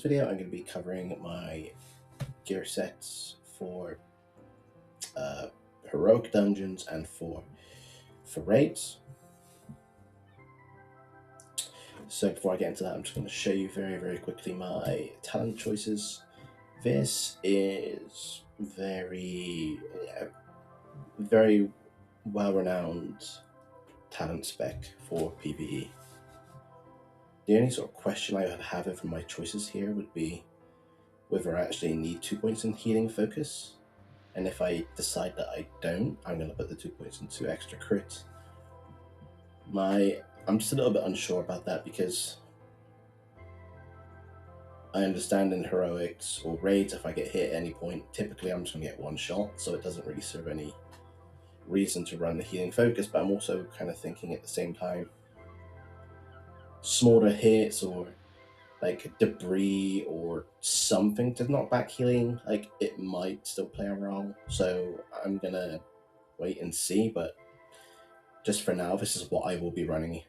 video, I'm going to be covering my gear sets for heroic dungeons and for raids. So before I get into that, I'm just going to show you very quickly my talent choices. This is very well-renowned talent spec for PvE. The only sort of question I would have over my choices here would be whether I actually need 2 points in healing focus. And if I decide that I don't, I'm going to put the 2 points into extra crit. I'm just a little bit unsure about that because I understand in heroics or raids, if I get hit at any point, typically I'm just going to get one shot, so it doesn't really serve any reason to run the healing focus. But I'm also kind of thinking at the same time, smaller hits or like debris or something to knock back healing, like it might still play a role. So I'm gonna wait and see, but just for now, this is what I will be running.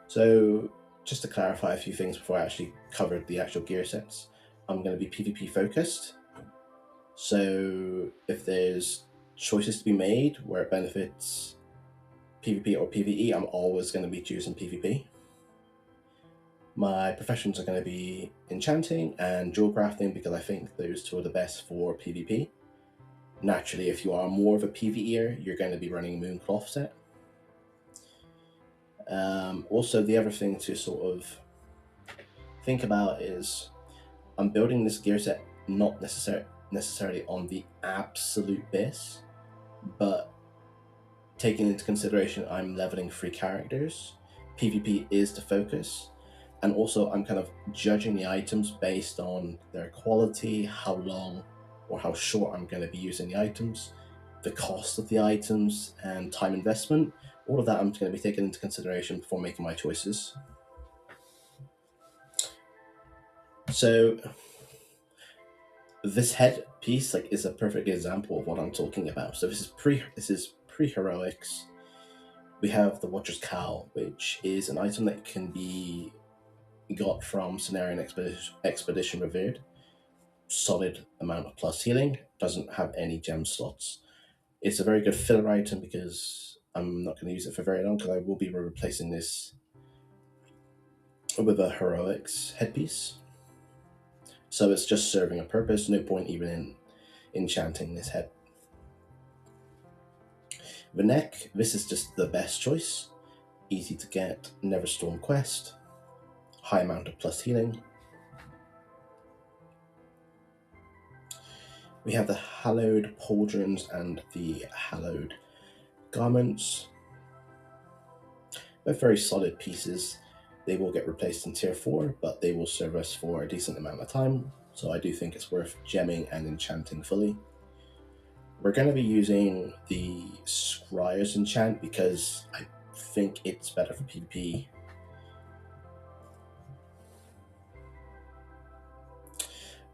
So just to clarify a few things before I actually covered the actual gear sets, I'm going to be PvP focused. So if there's choices to be made where it benefits PvP or PvE, I'm always going to be choosing PvP. My professions are going to be enchanting and jewel crafting because I think those two are the best for PvP. Naturally, if you are more of a PvEer, you're going to be running Mooncloth set. Also, the other thing to sort of think about is I'm building this gear set not necessarily on the absolute base, but taking into consideration I'm leveling 3 characters, PvP is the focus, and also I'm kind of judging the items based on their quality, how long or how short I'm going to be using the items, the cost of the items, and time investment. All of that I'm going to be taking into consideration before making my choices. So this headpiece is a perfect example of what I'm talking about. So this is pre-heroics. We have the Watcher's Cowl, which is an item that can be got from Cenarian Expedition Revered. Solid amount of plus healing, doesn't have any gem slots. It's a very good filler item because I'm not going to use it for very long because I will be replacing this with a heroics headpiece. So it's just serving a purpose, no point even in enchanting this head. The neck, this is just the best choice. Easy to get, Neverstorm quest, high amount of plus healing. We have the Hallowed Pauldrons and the Hallowed Garments. They're very solid pieces. They will get replaced in tier 4, but they will serve us for a decent amount of time, so I do think it's worth gemming and enchanting fully. We're going to be using the Scryer's enchant because I think it's better for PvP.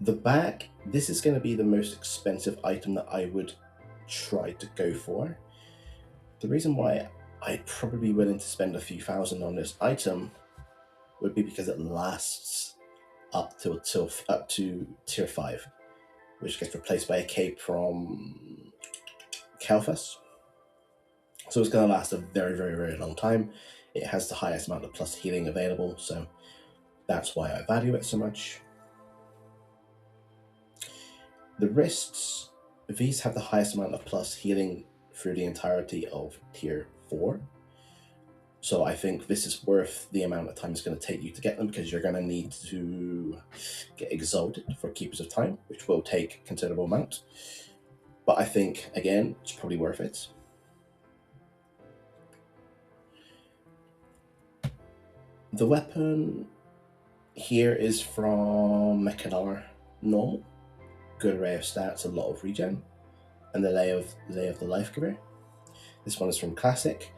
The back, this is going to be the most expensive item that I would try to go for. The reason why I'd probably be willing to spend a few thousand on this item would be because it lasts up to tier 5, which gets replaced by a cape from Kel'Thas. So it's going to last a very long time. It has the highest amount of plus healing available, so that's why I value it so much. The wrists, these have the highest amount of plus healing through the entirety of tier 4. So I think this is worth the amount of time it's going to take you to get them because you're going to need to get exalted for Keepers of Time, which will take a considerable amount. But I think, again, it's probably worth it. The weapon here is from Mechanar Normal. Good array of stats, a lot of regen, and the Lay of the Life Giver. This one is from Classic.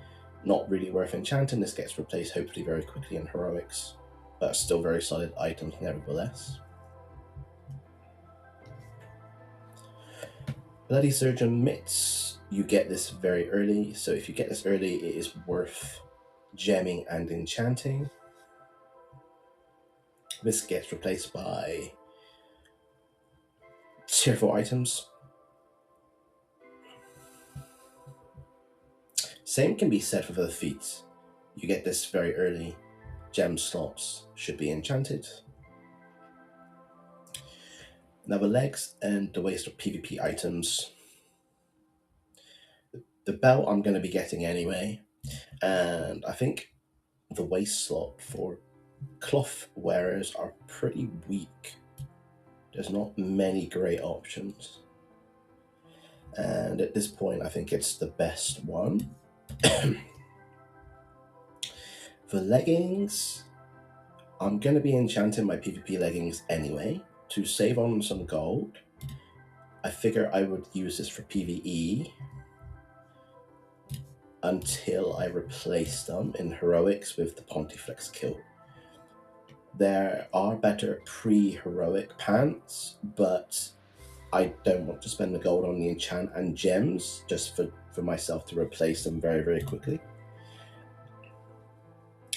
Not really worth enchanting. This gets replaced hopefully very quickly in heroics, but still very solid items nevertheless. Bloody Surgeon Mitts, you get this very early, so if you get this early, it is worth gemming and enchanting. This gets replaced by tier 4 items. Same can be said for the feats. You get this very early. Gem slots should be enchanted. Now the legs and the waist are PvP items. The belt I'm going to be getting anyway, and I think the waist slot for cloth wearers are pretty weak. There's not many great options, and at this point I think it's the best one. For leggings, I'm going to be enchanting my PvP leggings anyway to save on some gold. I figure I would use this for PvE until I replace them in heroics with the Pontiflex kill. There are better pre-heroic pants, but I don't want to spend the gold on the enchant and gems just for myself to replace them very, very quickly.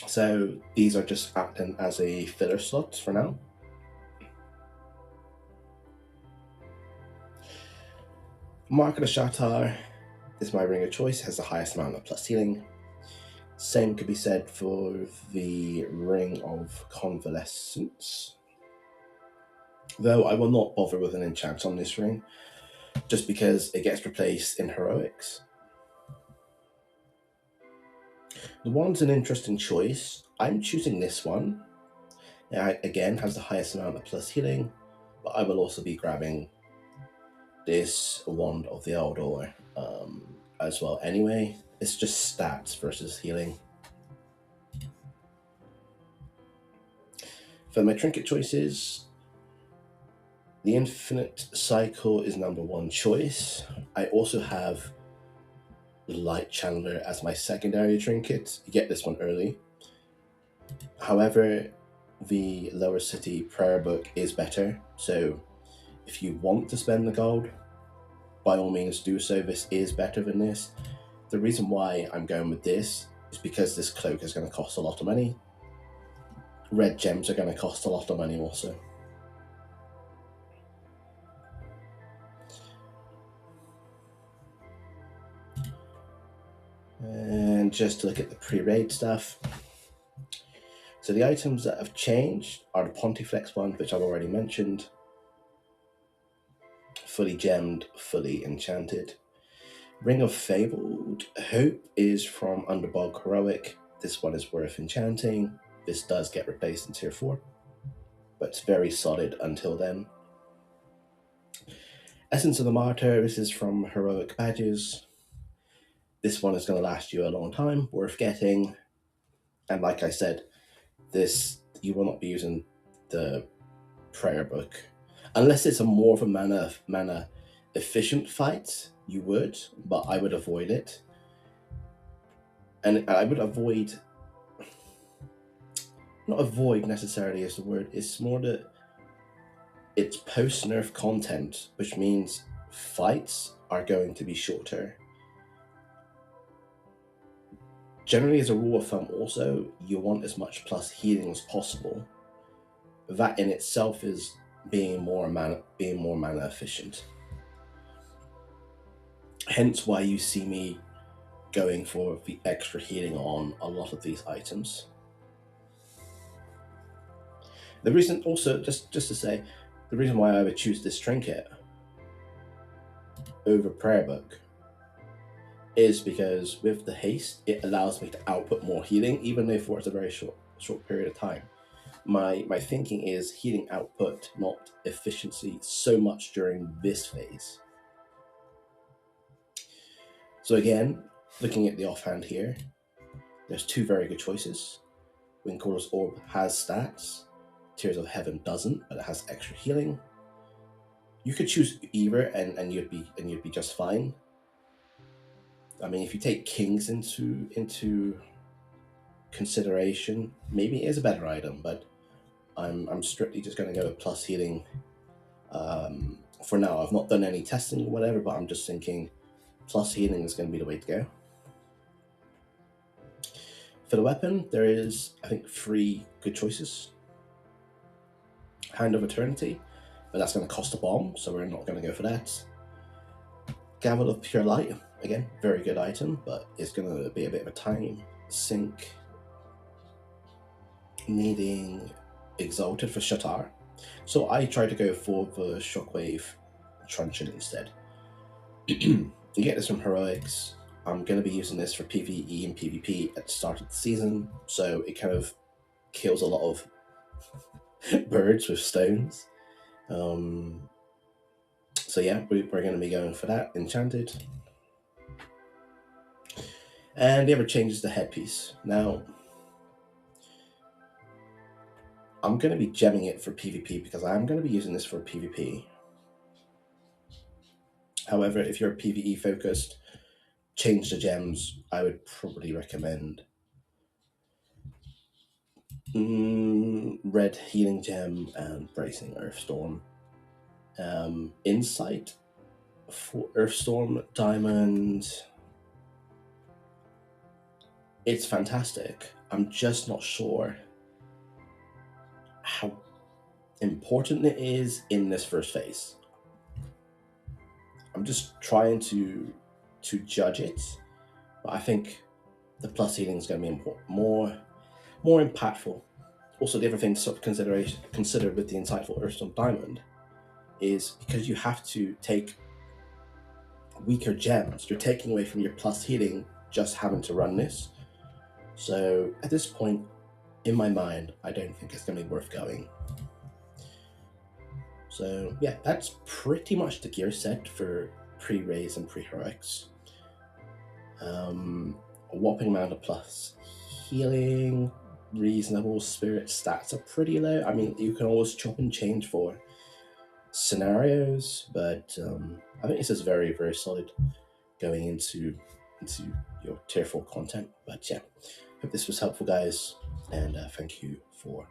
So these are just acting as a filler slot for now. Mark of the Shatar is my ring of choice, has the highest amount of plus healing. Same could be said for the Ring of Convalescence. Though I will not bother with an enchant on this ring, just because it gets replaced in heroics. The wand's an interesting choice. I'm choosing this one. It again has the highest amount of plus healing, but I will also be grabbing this Wand of the Eldor as well anyway. It's just stats versus healing. For my trinket choices, the Infinite Cycle is number one choice. I also have Light Chandler as my secondary trinket. You get this one early. However, the Lower City Prayer Book is better, so if you want to spend the gold, by all means do so. This is better than this. The reason why I'm going with this is because this cloak is going to cost a lot of money. Red gems are going to cost a lot of money also. And just to look at the pre-raid stuff. So the items that have changed are the Pontiflex one, which I've already mentioned. Fully gemmed, fully enchanted. Ring of Fabled Hope is from Underbog Heroic. This one is worth enchanting. This does get replaced in tier 4, but it's very solid until then. Essence of the Martyr, this is from Heroic Badges. This one is going to last you a long time, worth getting. And like I said, this, you will not be using the prayer book. Unless it's a more of a mana efficient fight, you would, but I would avoid it. And I would avoid, not avoid necessarily is the word, it's more that it's post-nerf content, which means fights are going to be shorter. Generally, as a rule of thumb also, you want as much plus healing as possible. That in itself is being more mana efficient. Hence why you see me going for the extra healing on a lot of these items. The reason also, just to say, the reason why I would choose this trinket over prayer book is because with the haste, it allows me to output more healing, even if for a very short period of time. My thinking is healing output, not efficiency, so much during this phase. So again, looking at the offhand here, there's two very good choices. Windcaller's Orb has stats. Tears of Heaven doesn't, but it has extra healing. You could choose either, and you'd be just fine. I mean, if you take Kings into consideration, maybe it is a better item, but I'm strictly just going to go with plus healing for now. I've not done any testing or whatever, but I'm just thinking plus healing is going to be the way to go. For the weapon, there is, I think, 3 good choices. Hand of Eternity, but that's going to cost a bomb, so we're not going to go for that. Gavel of Pure Light, again, very good item, but it's going to be a bit of a time sink. Needing Exalted for Shatar. So I tried to go for the Shockwave Truncheon instead. You get this from Heroics. I'm going to be using this for PvE and PvP at the start of the season, so it kind of kills a lot of birds with stones. So yeah, we're going to be going for that, Enchanted. And the other change is the headpiece. Now, I'm going to be gemming it for PvP because I'm going to be using this for PvP. However, if you're PvE focused, change the gems. I would probably recommend Red Healing Gem and Bracing Earthstorm. Insight for Earthstorm Diamond. It's fantastic. I'm just not sure how important it is in this first phase. I'm just trying to judge it, but I think the plus healing is going to be more impactful. Also, the other thing to consider with the Insightful Earthstone Diamond is because you have to take weaker gems, you're taking away from your plus healing just having to run this. So at this point, in my mind, I don't think it's going to be worth going. So yeah, that's pretty much the gear set for pre-raise and pre-heroics. A whopping amount of plus healing, reasonable. Spirit stats are pretty low. I mean, you can always chop and change for scenarios, but I think this is very, very solid going into your tier 4 content. But yeah, hope this was helpful, guys, and thank you for